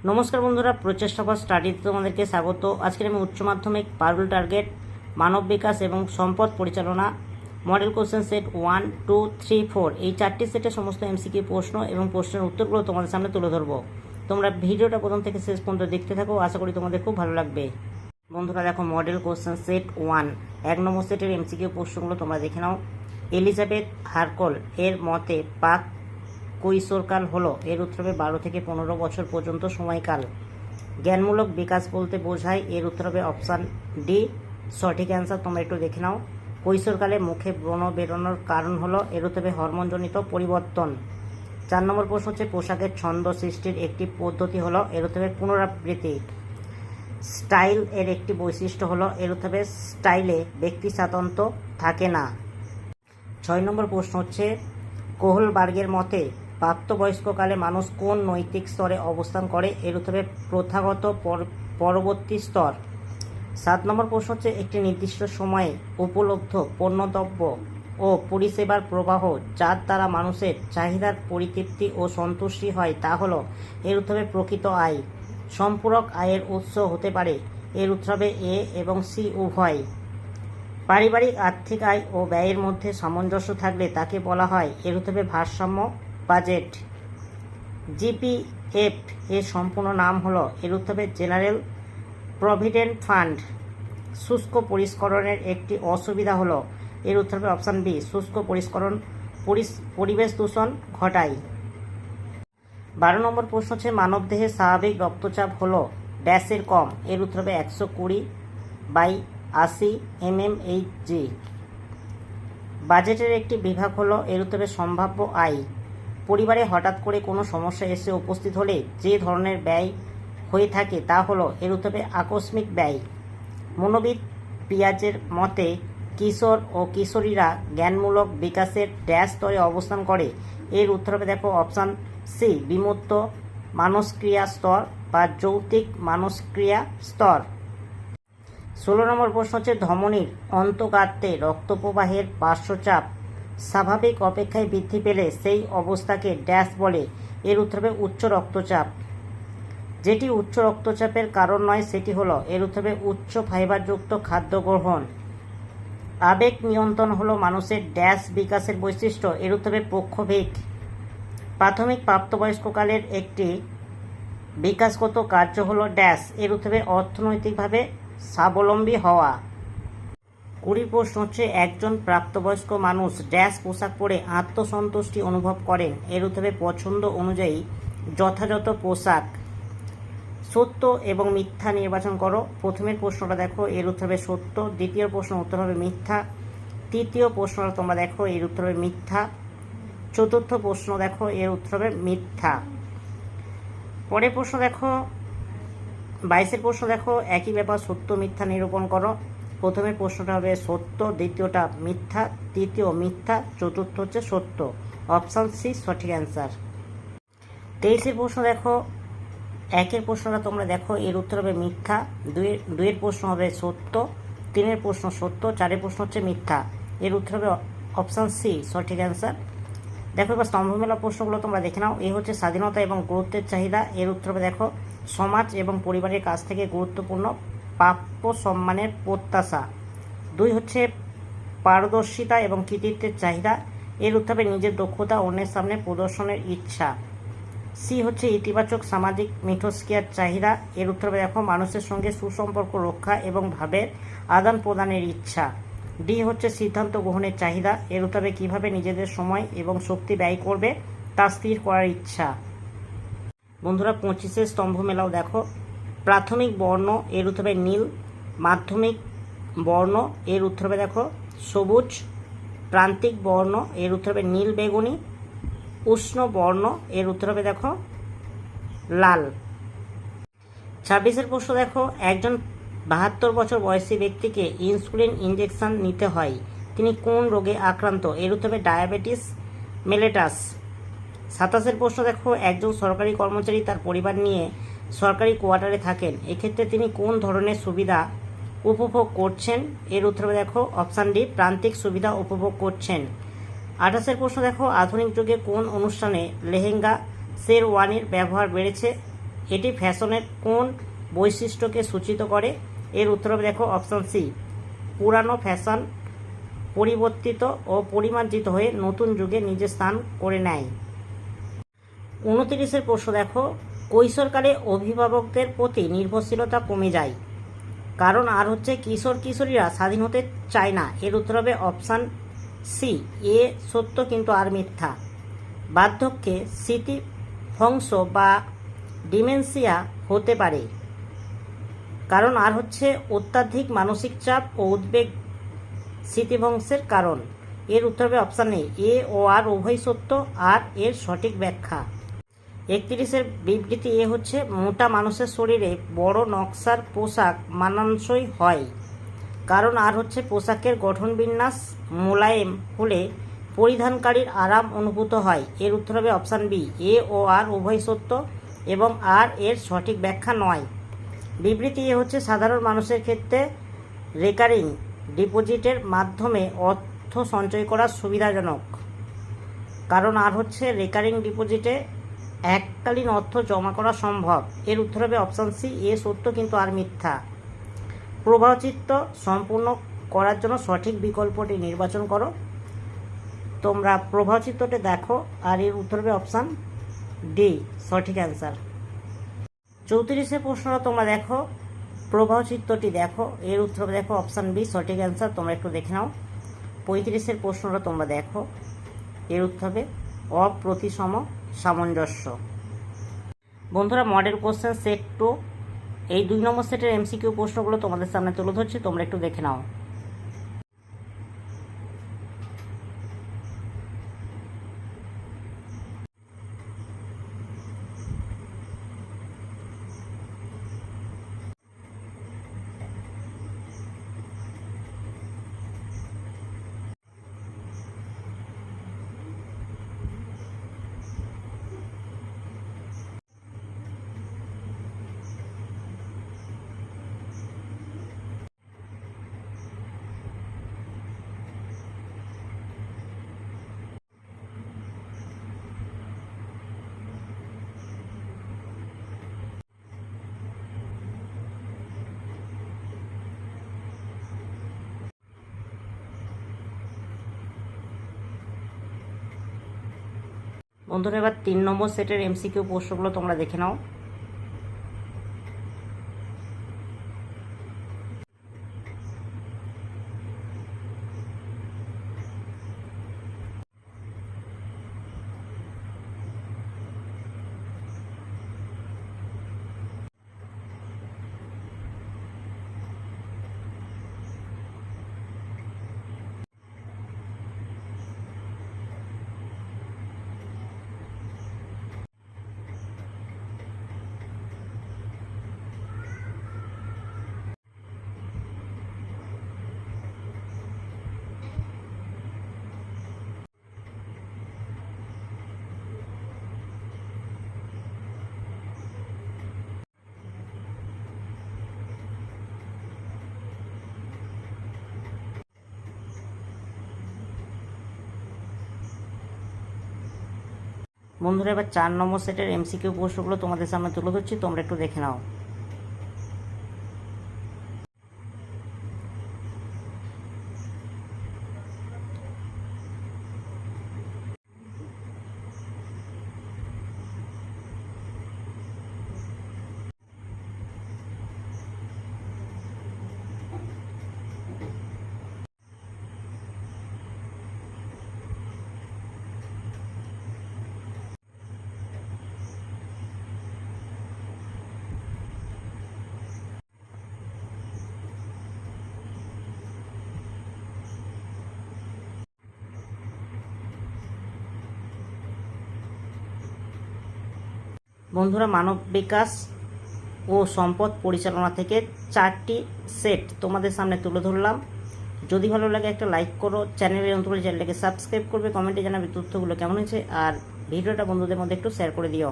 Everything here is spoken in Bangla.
নমস্কার বন্ধুরা, প্রচেষ্টা ফর স্টাডিতে তোমাদেরকে স্বাগত। আজকে আমি উচ্চ মাধ্যমিক পারুল টার্গেট মানব বিকাশ এবং সম্পদ পরিচালনা মডেল কোশ্চেন সেট 1, 2, 3, 4 এই 4টি সেটের সমস্ত এমসিকিউ প্রশ্ন এবং প্রশ্নের উত্তরগুলো তোমাদের সামনে তুলে ধরবো। তোমরা ভিডিওটা প্রথম থেকে শেষ পর্যন্ত দেখতে থাকো, আশা করি তোমাদের খুব ভালো লাগবে। বন্ধুরা দেখো, মডেল কোশ্চেন সেট 1 1 নম্বর সেটের এমসিকিউ প্রশ্নগুলো তোমরা দেখে নাও। এলিজাবেথ হার্কল এর মতে পাক কৈশোরকাল হলো, এর উত্তর হবে 12 থেকে 15 বছর পর্যন্ত সময়কাল। জ্ঞানমূলক বিকাশ বলতে বোঝায়, এর উত্তর হবে অপশান ডি সঠিক অ্যান্সার। তোমরা একটু দেখে নাও। কৈশোরকালে মুখে ব্রণ বেরোনোর কারণ হলো, এর উত্তর হবে হরমোনজনিত পরিবর্তন। 4 নম্বর প্রশ্ন হচ্ছে পোশাকের ছন্দ সৃষ্টির একটি পদ্ধতি হলো, এর উত্তর হবে পুনরাবৃত্তি। স্টাইল এর একটি বৈশিষ্ট্য হলো, এর উত্তর হবে স্টাইলে ব্যক্তি স্বাতন্ত্র্য থাকে না। 6 নম্বর প্রশ্ন হচ্ছে কোহলবার্গের মতে প্রাপ্তবয়স্ককালে মানুষ কোন নৈতিক স্তরে অবস্থান করে, এর উত্তর হবে প্রথাগত পরবর্তী স্তর। 7 নম্বর প্রশ্ন হচ্ছে একটি নির্দিষ্ট সময়ে উপলব্ধ পণ্যদ্রব্য ও পরিষেবার প্রবাহ যার দ্বারা মানুষের চাহিদার পরিতৃপ্তি ও সন্তুষ্টি হয় তা হলো, এর উত্তর হবে প্রকৃত আয়। সম্পূরক আয়ের উৎস হতে পারে, এর উত্তর হবে এ এবং সি উভয়। পারিবারিক আর্থিক আয় ও ব্যয়ের মধ্যে সামঞ্জস্য থাকলে তাকে বলা হয়, এর উত্তর হবে ভারসাম্য বাজেট। জিপিএফ এর সম্পূর্ণ নাম হলো, এর উত্তর হবে জেনারেল প্রভিডেন্ট ফান্ড। শুষ্ক পরিষ্করণের একটি অসুবিধা হলো, এর উত্তর হবে অপশান বি শুষ্ক পরিষ্করণ পরিবেশ দূষণ ঘটায়। 12 নম্বর প্রশ্ন হচ্ছে মানবদেহের স্বাভাবিক রক্তচাপ হলো ড্যাশের কম, এর উত্তর হবে 120/80 mmHg। বাজেটের একটি বিভাগ হলো, এর উত্তর হবে সম্ভাব্য আয়। পরিবারে হঠাৎ করে কোনো সমস্যা এসে উপস্থিত হলে যে ধরনের ব্যয় হয়ে থাকে তা হলো, এর উত্তর হবে আকস্মিক ব্যয়। মনোবিদ পিয়াজের মতে কিশোর ও কিশোরীরা জ্ঞানমূলক বিকাশের ড্যাশ স্তরে অবস্থান করে, এর উত্তর হবে দেখো অপশান সি বিমূর্ত মানসক্রিয়া স্তর বা যৌক্তিক মানসক্রিয়া স্তর। 16 নম্বর প্রশ্ন হচ্ছে ধমনীর অন্তঃগাত্রে রক্তপ্রবাহের পার্শ্বচাপ স্বাভাবিক অপেক্ষায় বৃদ্ধি পেলে সেই অবস্থাকে ড্যাশ বলে, এর উত্তর হবে উচ্চ রক্তচাপ। যেটি উচ্চ রক্তচাপের কারণ নয় সেটি হলো, এর উত্তর হবে উচ্চ ফাইবারযুক্ত খাদ্য গ্রহণ। আবেগ নিয়ন্ত্রণ হলো মানুষের ড্যাশ বিকাশের বৈশিষ্ট্য, এর উত্তর হবে পক্ষবেগ। প্রাথমিক প্রাপ্তবয়স্ককালের একটি বিকাশগত কার্য হলো ড্যাশ, এর উত্তর হবে অর্থনৈতিকভাবে স্বাবলম্বী হওয়া। 20 প্রশ্ন হচ্ছে একজন প্রাপ্তবয়স্ক মানুষ ড্যাশ পোশাক পরে আত্মসন্তুষ্টি অনুভব করেন, এর উত্তর হবে পছন্দ অনুযায়ী যথাযথ পোশাক। সত্য এবং মিথ্যা নির্বাচন করো। প্রথমের প্রশ্নটা দেখো, এর উত্তর হবে সত্য। দ্বিতীয় প্রশ্ন উত্তর হবে মিথ্যা। তৃতীয় প্রশ্নটা তোমরা দেখো, এর উত্তর হবে মিথ্যা। চতুর্থ প্রশ্ন দেখো, এর উত্তর হবে মিথ্যা। পরের প্রশ্ন দেখো 22 প্রশ্ন দেখো, একই ব্যাপার সত্য মিথ্যা নিরূপণ করো। প্রথমের প্রশ্নটা হবে সত্য, দ্বিতীয়টা মিথ্যা, তৃতীয় মিথ্যা, চতুর্থ হচ্ছে সত্য। অপশান সি সঠিক অ্যান্সার। 23 প্রশ্ন দেখো, একের প্রশ্নটা তোমরা দেখো, এর উত্তর হবে মিথ্যা। দুইয়ের প্রশ্ন হবে সত্য, 3 প্রশ্ন সত্য, 4 প্রশ্ন হচ্ছে মিথ্যা, এর উত্তর হবে অপশান সি সঠিক অ্যান্সার। দেখো এবার স্তম্ভমেলা প্রশ্নগুলো তোমরা দেখে নাও। এই হচ্ছে স্বাধীনতা এবং গুরুত্বের চাহিদা, এর উত্তর হবে দেখো সমাজ এবং পরিবারের কাছ থেকে গুরুত্বপূর্ণ প্রাপ্য সম্মানের প্রত্যাশা। 2 হচ্ছে পারদর্শিতা এবং কৃতিত্বের চাহিদা, এর উত্তর হবে নিজের দক্ষতা অন্যের সামনে প্রদর্শনের ইচ্ছা। সি হচ্ছে ইতিবাচক সামাজিক মিথস্ক্রিয়ার চাহিদা, এর উত্তর হবে দেখো মানুষের সঙ্গে সুসম্পর্ক রক্ষা এবং ভাবের আদান প্রদানের ইচ্ছা। ডি হচ্ছে সিদ্ধান্ত গ্রহণের চাহিদা, এর উত্তর হবে কীভাবে নিজেদের সময় এবং শক্তি ব্যয় করবে তা স্থির করার ইচ্ছা। বন্ধুরা 25 স্তম্ভ মেলাও দেখো, প্রাথমিক বর্ণ এর উত্তর হবে নীল, মাধ্যমিক বর্ণ এর উত্তর হবে দেখো সবুজ, প্রান্তিক বর্ণ এর উত্তর হবে নীল বেগুনি, উষ্ণ বর্ণ এর উত্তর হবে দেখো লাল। 26 প্রশ্ন দেখো, একজন 72 বছর বয়সী ব্যক্তিকে ইনসুলিন ইনজেকশন নিতে হয়, তিনি কোন রোগে আক্রান্ত, এর উত্তর হবে ডায়াবেটিস মেলিটাস। 27 প্রশ্ন দেখো, একজন সরকারি কর্মচারী তার পরিবার নিয়ে সরকারি কোয়ার্টারে থাকেন, এক্ষেত্রে তিনি কোন ধরনের সুবিধা উপভোগ করছেন, এর উত্তর হবে দেখো অপশান ডি প্রান্তিক সুবিধা উপভোগ করছেন। 28 প্রশ্ন দেখো, আধুনিক যুগে কোন অনুষ্ঠানে লেহেঙ্গা শেরওয়ানির ব্যবহার বেড়েছে, এটি ফ্যাশনের কোন বৈশিষ্ট্যকে সূচিত করে? এর উত্তর হবে দেখো অপশান সি, পুরানো ফ্যাশন পরিবর্তিত ও পরিমার্জিত হয়ে নতুন যুগে নিজের স্থান করে নেয়। 29 প্রশ্ন দেখো, কৈশোরকালে অভিভাবকদের প্রতি নির্ভরশীলতা কমে যায়, কারণ আর হচ্ছে কিশোর কিশোরীরা স্বাধীন হতে চায় না। এর উত্তর হবে অপশান সি, এ সত্য কিন্তু আর মিথ্যা। বার্ধক্যে স্মৃতিভ্রংশ বা ডিমেনশিয়া হতে পারে, কারণ আর হচ্ছে অত্যাধিক মানসিক চাপ ও উদ্বেগ স্মৃতিভ্রংশের কারণ। এর উত্তর হবে অপশান এ ও আর উভয় সত্য, আর এর সঠিক ব্যাখ্যা। 31 বিবৃতি এ হচ্ছে, মোটা মানুষের শরীরে বড় নকশার পোশাক মানানসই হয়, কারণ আর হচ্ছে পোশাকের গঠন বিন্যাস মোলায়েম হলে পরিধানকারীর আরাম অনুভূত হয়। এর উত্তর হবে অপশান বি, এ ও আর উভয় সত্য এবং আর এর সঠিক ব্যাখ্যা নয়। বিবৃতি এ হচ্ছে, সাধারণ মানুষের ক্ষেত্রে রেকারিং ডিপোজিটের মাধ্যমে অর্থ সঞ্চয় করা সুবিধাজনক, কারণ আর হচ্ছে রেকারিং ডিপোজিটে এককালীন অর্থ জমা করা সম্ভব। এর উত্তর হবে অপশান সি, এ সত্য কিন্তু আর মিথ্যা। প্রবাহচিত্র সম্পূর্ণ করার জন্য সঠিক বিকল্পটি নির্বাচন করো। তোমরা প্রবাহচিত্রটি দেখো, আর এর উত্তর হবে অপশান ডি, সঠিক অ্যান্সার। 34 প্রশ্নটা তোমরা দেখো, প্রবাহচিত্রটি দেখো, এর উত্তর হবে দেখো অপশান বি, সঠিক অ্যান্সার। তোমরা একটু দেখে নাও। 35 প্রশ্নটা তোমরা দেখো, এর উত্তর হবে অপ্রতিসম সামঞ্জস্য। বন্ধুরা, মডেল কোশ্চেন সেট 2 এই 2 নম্বর সেটের এমসিকিউ প্রশ্নগুলো তোমাদের সামনে তুলে ধরছি, তোমরা একটু দেখে নাও। বন্ধুরা, এবার 3 নম্বর সেটের এমসিকিউ প্রশ্নগুলো তোমরা দেখে নাও। বন্ধুরা, এবার 4 নম্বর সেটের এমসিকিউ প্রশ্নগুলো তোমাদের সামনে তুলে ধরছি, তোমরা একটু দেখে নাও। বন্ধুরা, মানব বিকাশ ও সম্পদ পরিচালনা থেকে 4টি সেট তোমাদের সামনে তুলে ধরলাম। যদি ভালো লাগে একটা লাইক করো, চ্যানেলের নতুন চ্যানেলটাকে সাবস্ক্রাইব করবে, কমেন্টে জানাবে তথ্যগুলো কেমন হয়েছে, আর ভিডিওটা বন্ধুদের মধ্যে একটু শেয়ার করে দিও।